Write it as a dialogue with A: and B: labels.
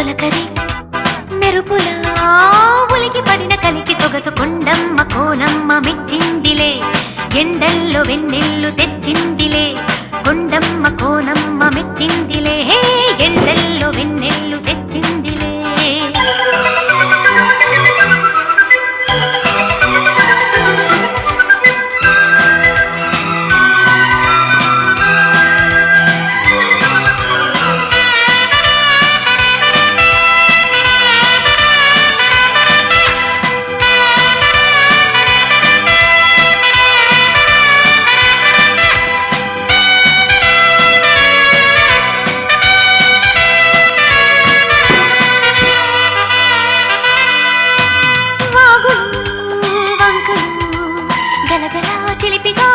A: తొలకరి మెరుపులా ఉలికి పడిన కలికి సొగసు కొండమ్మ కోనమ్మ మెచ్చిందిలే ఎండల్లో వెన్నెల్లు తెచ్చిందిలే కొండమ్మ కోనమ్మ మెచ్చిందిలే ఎండల్లో వెన్నెల్లు తెచ్చిందిలే గలగలా చిలిపిగా